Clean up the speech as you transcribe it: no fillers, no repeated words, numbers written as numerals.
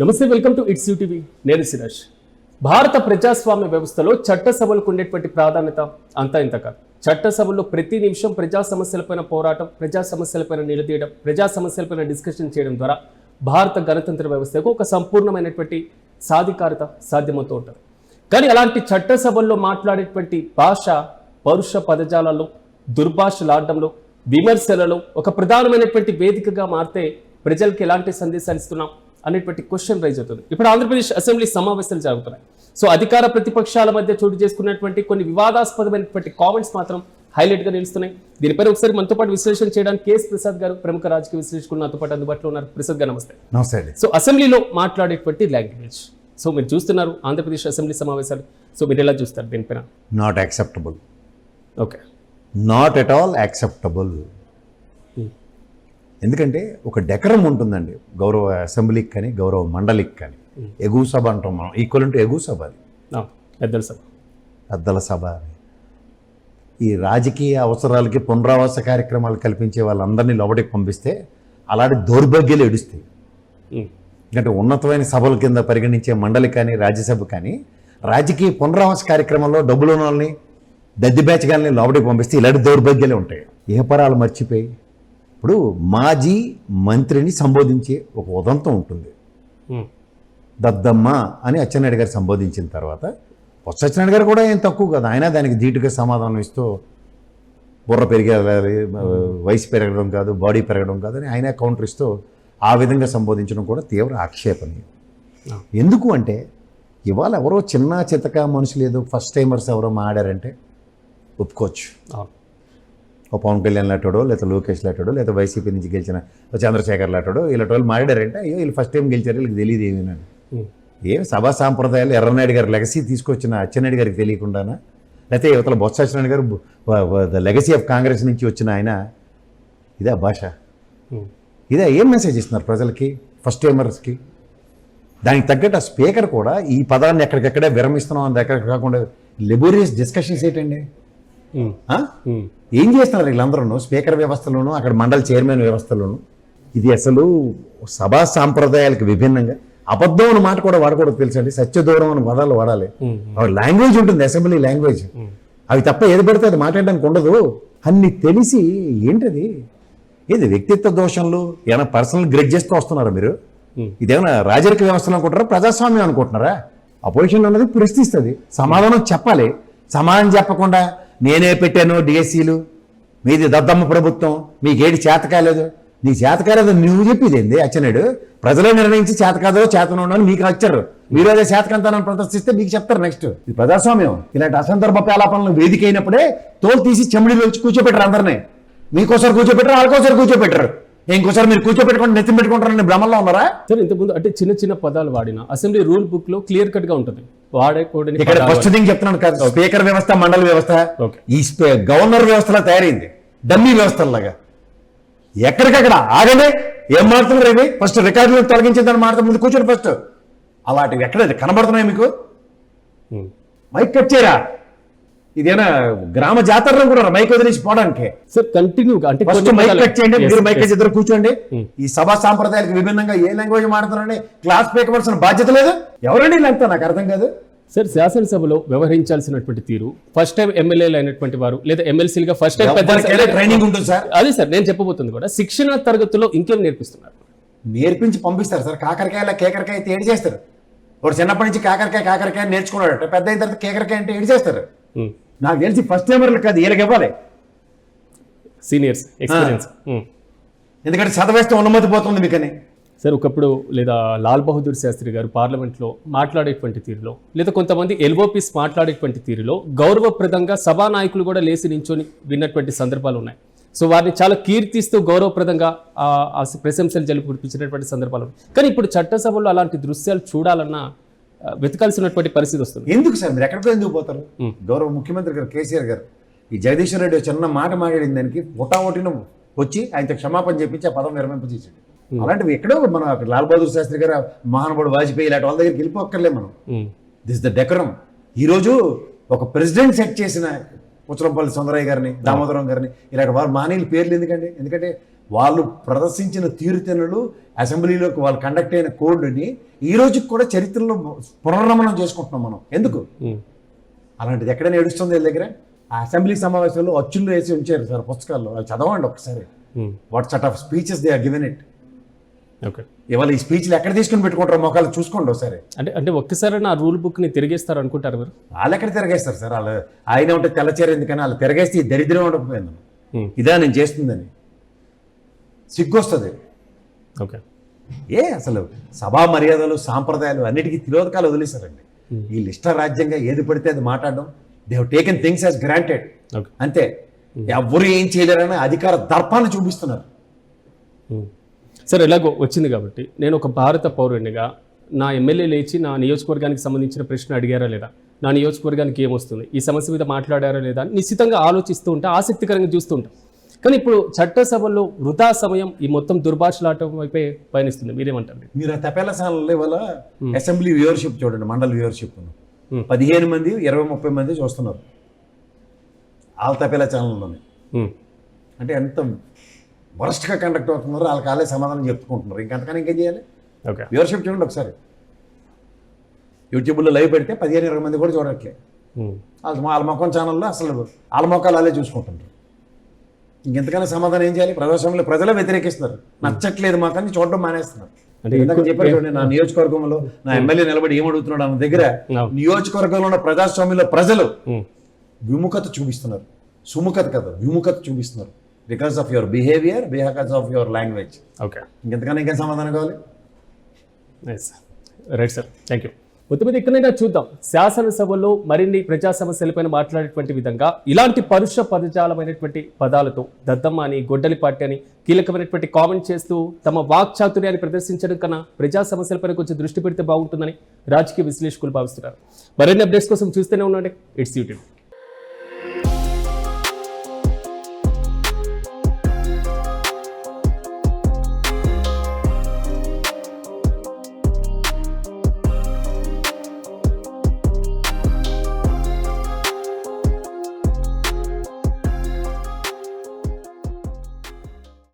నమస్తే, welcome to it's UTV. నేను సిరాజ్. భారత ప్రజాస్వామ్య వ్యవస్థలో చట్టసభలకు ఉండేటువంటి ప్రాధాన్యత అంతా ఇంత కాదు. చట్టసభల్లో ప్రతి నిమిషం ప్రజా సమస్యలపైన పోరాటం, ప్రజా సమస్యలపైన నిలదీయడం, ప్రజా సమస్యలపైన డిస్కషన్ చేయడం ద్వారా భారత గణతంత్ర వ్యవస్థకు ఒక సంపూర్ణమైనటువంటి సాధికారత సాధ్యమవుతూ ఉంటుంది. కానీ అలాంటి చట్టసభల్లో మాట్లాడేటువంటి భాష పరుష పదజాలలో, దుర్భాషలాడడంలో, విమర్శలలో ఒక ప్రధానమైనటువంటి వేదికగా మారితే ప్రజలకు ఎలాంటి సందేశాలు ఇస్తున్నాం అనేటువంటి క్వశ్చన్ రైజ్ అవుతుంది. ఇప్పుడు ఆంధ్రప్రదేశ్ అసెంబ్లీ సమావేశాలు జరుగుతున్నాయి. సో అధికార ప్రతిపక్షాల మధ్య చోటు చేసుకున్నటువంటి కొన్ని వివాదాస్పదమైనటువంటి కామెంట్స్ మాత్రం హైలైట్ గా నిలుస్తున్నాయి. దీనిపై ఒకసారి మనతో పాటు విశ్లేషణ చేయడానికి కేఎస్ ప్రసాద్ గారు, ప్రముఖ రాజకీయ విశ్లేషకులు నాతో పాటు అందుబాటులో ఉన్నారు. ప్రసాద్ గారు నమస్తే. నమస్తే. సో అసెంబ్లీలో మాట్లాడేటువంటి లాంగ్వేజ్, సో మీరు చూస్తున్నారు ఆంధ్రప్రదేశ్ అసెంబ్లీ సమావేశాలు, సో మీరు ఎలా చూస్తారు దీనిపైన? Not acceptable. Okay, not at all acceptable. ఎందుకంటే ఒక డెకరం ఉంటుందండి గౌరవ అసెంబ్లీకి కానీ గౌరవ మండలికి కానీ. ఎగువ సభ అంటాం మనం, ఈక్వల్ టు ఎగువ సభ. అది పెద్దల సభ, పెద్దల సభ. ఈ రాజకీయ అవసరాలకి పునరావాస కార్యక్రమాలు కల్పించే వాళ్ళందరినీ లోపలికి పంపిస్తే అలాంటి దౌర్భాగ్యాలు ఏడుస్తాయి. ఎందుకంటే ఉన్నతమైన సభల కింద పరిగణించే మండలి కానీ రాజ్యసభ కానీ రాజకీయ పునరావాస కార్యక్రమంలో డబ్బులు ఉన్న వాళ్ళని, దద్ది బ్యాచ్గాల్ని లోపలికి పంపిస్తే ఇలాంటి దౌర్భాగ్యాలే ఉంటాయి. ఏ పరాలు మర్చిపోయి ఇప్పుడు మాజీ మంత్రిని సంబోధించే ఒక ఉదంతం ఉంటుంది. దద్దమ్మ అని అచ్చెన్నాయుడు గారు సంబోధించిన తర్వాత బొత్స సత్యనారాయణ గారు కూడా ఏం తక్కువ కదా, ఆయన దానికి ధీటుగా సమాధానం ఇస్తూ బుర్ర పెరిగేది, వయసు పెరగడం కాదు, బాడీ పెరగడం కాదు అని ఆయన కౌంటర్ ఇస్తూ ఆ విధంగా సంబోధించడం కూడా తీవ్ర ఆక్షేపణీయం. ఎందుకు అంటే ఇవాళ ఎవరో చిన్న చితక మనుషులు ఏదో ఫస్ట్ టైమర్స్ ఎవరో మాడారంటే ఒప్పుకోవచ్చు. ఓ పవన్ కళ్యాణ్ లాంటాడో, లేదా లోకేష్ లాంటాడో, లేదా వైసీపీ నుంచి గెలిచిన చంద్రశేఖర్ లాంటాడో, ఇలాంటి వాళ్ళు మాట్లాడారంటే అయ్యో వీళ్ళు ఫస్ట్ టైం గెలిచారు, వీళ్ళకి తెలియదు ఏమీనని. ఏం సభా సాంప్రదాయాలు ఎర్రనాయుడు గారు లెగసీ తీసుకొచ్చిన అచ్చెన్నాయుడు గారికి తెలియకుండానా, లేకపోతే యువతల బొత్స సత్యనారాయణ గారు ద లెగసీ ఆఫ్ కాంగ్రెస్ నుంచి వచ్చిన ఆయన ఇదే భాష, ఇదే ఏం మెసేజ్ ఇస్తున్నారు ప్రజలకి, ఫస్ట్ టైమర్స్కి? దానికి తగ్గట్టు ఆ స్పీకర్ కూడా ఈ పదాన్ని ఎక్కడికెక్కడే విరమిస్తున్నాం అని ఎక్కడికి కాకుండా లెబోరియస్ డిస్కషన్స్ ఏంటండి? ఏం చేస్తున్నారు వీళ్ళందరూ స్పీకర్ వ్యవస్థలోను, అక్కడ మండలి చైర్మన్ వ్యవస్థలోను? ఇది అసలు సభా సాంప్రదాయాలకు విభిన్నంగా అబద్ధం అన్న మాట కూడా వాడకూడదు, తెలుసండి. సత్యదూరం అని పదాలు వాడాలి. లాంగ్వేజ్ ఉంటుంది, అసెంబ్లీ లాంగ్వేజ్. అవి తప్ప ఏది పడితే అది మాట్లాడడానికి ఉండదు. అన్ని తెలిసి ఏంటది? ఏది వ్యక్తిత్వ దోషంలో ఏమైనా పర్సనల్ గ్రెడ్ చేస్తూ వస్తున్నారా మీరు? ఇదేమైనా రాజరిక వ్యవస్థలు అనుకుంటారా, ప్రజాస్వామ్యం అనుకుంటున్నారా? అపోజిషన్ అన్నది ప్రశ్నిస్తుంది, సమాధానం చెప్పాలి. సమాధానం చెప్పకుండా నేనే పెట్టాను డిఎస్సీలు, మీది దద్దమ్మ ప్రభుత్వం, మీకేటి చేత కాలేదు, నీ చేత కాలేదు నువ్వు చెప్పేది ఏంది? అచ్చెన్నాయుడు ప్రజలే నిర్ణయించి చేత కాదో చేతను అని మీకు వచ్చారు, మీరు అదే చేతకంతానని ప్రదర్శిస్తే మీకు చెప్తారు నెక్స్ట్. ఇది ప్రజాస్వామ్యం. ఇలాంటి అసందర్భ పేలాపనలు వేదిక అయినప్పుడే తోలు తీసి చెమిడిలో వచ్చి కూర్చోబెట్టరు అందరినీ. మీకోసారి కూర్చోబెట్టరు, వాళ్ళకోసారి కూర్చోబెట్టరు, ఇంకోసారి మీరు కూర్చోబెట్టుకుంటే నెత్తి పెట్టుకుంటారని భ్రమంలో ఉన్నారా? సార్ ఇంతకుముందు అంటే చిన్న చిన్న పదాలు వాడిన అసెంబ్లీ రూల్ బుక్ లో క్లియర్ కట్ గా ఉంటుంది వాడకూడని. ఇక్కడ ఫస్ట్ థింగ్ చెప్తున్నాను కదా, స్పీకర్ వ్యవస్థ, మండలి వ్యవస్థ ఈ గవర్నర్ వ్యవస్థలా తయారైంది, డమ్మీ వ్యవస్థలాగా. ఎక్కడికక్కడ ఆగండి, ఏం మారుతున్నారు ఇవి, ఫస్ట్ రికార్డులు తొలగించేదని మాట్లాడుతూ ముందు కూర్చోండి ఫస్ట్. అలాంటివి ఎక్కడ కనబడుతున్నాయి మీకు? మైక్ కట్ చేయరా? ఇదేనా గ్రామ జాతరలో కూడా మైక్ వదిలేసి పోవడానికి? సార్ కంటిన్యూగా అంటే ఫస్ట్ మైక్ కట్ చేయండి, మీరు మైక్ కట్ ఇద్దరు కూర్చోండి. ఈ సభా సాంప్రదాయాలకు విభిన్నంగా ఏ లాంగ్వేజ్ మాట్లాడుతున్నారని క్లాస్ స్పీకర్స్ బాధ్యత లేదు. ఎవరండి వీళ్ళంతా? నాకు అర్థం కాదు. సార్ శాసనసభలో వ్యవహరించాల్సినటువంటి తీరు, ఫస్ట్ టైం ఎమ్మెల్యేలు అయినటువంటి వారు లేదా ఎమ్మెల్సీలుగా ఫస్ట్ టైం ట్రైనింగ్ ఉంటుంది సార్. అదే సార్ నేను చెప్పబోతుంది కూడా. శిక్షణ తరగతిలో ఇంకేం నేర్పిస్తున్నారు? నేర్పించి పంపిస్తారు సార్. కాకరకాయల కేకరకాయ అయితే ఏడు చేస్తారు. వాడు చిన్నప్పటి నుంచి కాకరకాయ నేర్చుకున్నాడు, పెద్ద అయిన తర్వాత కేకరకాయ అంటే ఏడు చేస్తారు. నాకు తెలిసి ఫస్ట్ టైమర్లు కాదు, వీళ్ళకి ఇవ్వాలి సీనియర్స్ ఎక్స్పీరియన్స్. ఎందుకంటే చదవేస్తే ఉన్నమతి పోతుంది మీకని. సార్ ఒకప్పుడు లేదా లాల్ బహదూర్ శాస్త్రి గారు పార్లమెంట్లో మాట్లాడేటువంటి తీరులో, లేదా కొంతమంది ఎల్ఓపీస్ మాట్లాడేటువంటి తీరులో గౌరవప్రదంగా సభానాయకులు కూడా లేచి నించొని విన్నటువంటి సందర్భాలు ఉన్నాయి. సో వారిని చాలా కీర్తిస్తూ గౌరవప్రదంగా ప్రశంసలు జలుపుపించినటువంటి సందర్భాలు ఉన్నాయి. కానీ ఇప్పుడు చట్టసభలో అలాంటి దృశ్యాలు చూడాలన్నా వెతకాల్సినటువంటి పరిస్థితి వస్తుంది. ఎందుకు సార్ మీరు ఎక్కడికో ఎందుకు పోతారు? గౌరవ ముఖ్యమంత్రి గారు కేసీఆర్ గారు ఈ జగదీశ్వర్ రెడ్డి చిన్న మాట మాట్లాడిన దానికి ఒటాఒటిన వచ్చి ఆయనతో క్షమాపణ చెప్పించి ఆ పదం విరమింపజేసాడు. అలాంటివి ఎక్కడో మన లాల్ బహదూర్ శాస్త్రి గారు, మహానుభావుడు వాజ్పేయి ఇలాంటి వాళ్ళ దగ్గరికి వెళ్ళిపోక్కర్లే మనం. This the decorum. ఈరోజు ఒక ప్రెసిడెంట్ సెట్ చేసిన పుచ్చలపల్లి సుందరయ్య గారిని, దామోదరం గారిని, ఇలాంటి వారు మానేలు పేర్లు ఎందుకండి? ఎందుకంటే వాళ్ళు ప్రదర్శించిన తీరుతెన్నులు, అసెంబ్లీలోకి వాళ్ళు కండక్ట్ అయిన కోడ్ని ఈ రోజుకి కూడా చరిత్రలో పునర్నమనం చేసుకుంటున్నాం మనం. ఎందుకు అలాంటిది ఎక్కడైనా ఏడుస్తుంది వీళ్ళ దగ్గర? ఆ అసెంబ్లీ సమావేశంలో అచ్చుల్లో వేసి ఉంచారు సార్ పుస్తకాల్లో, అవి చదవండి ఒకసారి. What sort of speeches they are given it. Okay, ఇవాళ ఈ స్పీచ్లు ఎక్కడ తీసుకుని పెట్టుకుంటారో మొక్కలు చూసుకోండి ఒకసారి. అంటే ఒక్కసారి నా రూల్ బుక్ని తిరిగేస్తారు అనుకుంటారు మీరు? వాళ్ళు ఎక్కడ తిరగేస్తారు సార్? వాళ్ళు ఆయన ఉంటే తెల్లచేరు ఎందుకని వాళ్ళు తిరగేస్తే ఈ దరిద్రం ఉండకపోయింది. ఇదా నేను చేస్తుందని సిగ్గొస్తుంది. ఓకే, అసలు సభా మర్యాదలు, సాంప్రదాయాలు అన్నిటికీ తిరోధకాలు వదిలేశారండి. వీళ్ళు ఇష్ట రాజ్యంగా ఏది పడితే అది మాట్లాడడం. They have taken things as granted. అంతే, ఎవరు ఏం చేయలేరని అధికార దర్పాన్ని చూపిస్తున్నారు. సరే, ఎలాగో వచ్చింది కాబట్టి నేను ఒక భారత పౌరునిగా నా ఎమ్మెల్యే లేచి నా నియోజకవర్గానికి సంబంధించిన ప్రశ్న అడిగారా లేదా, నా నియోజకవర్గానికి ఏమొస్తుంది, ఈ సమస్య మీద మాట్లాడారా లేదా అని నిశ్చితంగా ఆలోచిస్తూ ఉంటా, ఆసక్తికరంగా చూస్తూ ఉంటాం. కానీ ఇప్పుడు చట్టసభలో వృధా సమయం ఈ మొత్తం దుర్భాషలాటం వైపే పయనిస్తుంది. మీరేమంటారు? మీరు ఆ తపేల ఛానల్ వల్ల అసెంబ్లీ వ్యూవర్షిప్ చూడండి, మండల వ్యూవర్షిప్ 15 మంది 20-30 మంది చూస్తున్నారు వాళ్ళ తపేల ఛానల్లోనే. అంటే ఎంత వరస్ట్గా కండక్ట్ అవుతున్నారో వాళ్ళకి వాళ్ళే సమాధానం చెప్పుకుంటున్నారు. ఇంకంతకన్నా ఇంకేం చేయాలి? ఓకే, వ్యూవర్షిప్ చూడండి ఒకసారి. యూట్యూబ్లో లైవ్ పెడితే 15-20 మంది కూడా చూడట్లే. వాళ్ళ మొఖం ఛానల్లో అసలు వాళ్ళ మొక్కలు వాళ్ళే చూసుకుంటుంటారు. ఇంకెంతకన్నా సమాధానం ఏం చేయాలి? ప్రజాస్వామ్యంలో ప్రజలే వ్యతిరేకిస్తున్నారు. నచ్చట్లేదు మాకని చూడడం మానేస్తున్నారు. అంటే ఇందాక చెప్పారు చూడండి, నా నియోజకవర్గంలో నా ఎమ్మెల్యే నిలబడి ఏమడుగుతున్నాడు అన్న దగ్గర నియోజకవర్గంలో ఉన్న ప్రజాస్వామ్యంలో ప్రజలు విముఖత చూపిస్తున్నారు. సుముఖత కదా, విముఖత చూపిస్తున్నారు. Because of your behaviour, because of your language. Okay, ఇంకెంతకన్నా ఇంకేం సమాధానం కావాలి? Right sir, thank you. మొత్తం మీద ఎక్కడైనా చూద్దాం, శాసనసభలో మరిన్ని ప్రజా సమస్యలపైన మాట్లాడేటువంటి విధంగా ఇలాంటి పరుష పదజాలమైనటువంటి పదాలతో దద్దమ్మ అని, గొడ్డలిపాటి అని కీలకమైనటువంటి కామెంట్ చేస్తూ తమ వాక్చాతుర్యాన్ని ప్రదర్శించడం కన్నా ప్రజా సమస్యలపైన కొంచెం దృష్టి పెడితే బాగుంటుందని రాజకీయ విశ్లేషకులు భావిస్తున్నారు. మరిన్ని అప్డేట్స్ కోసం చూస్తూనే ఉండండి. It's YouTube.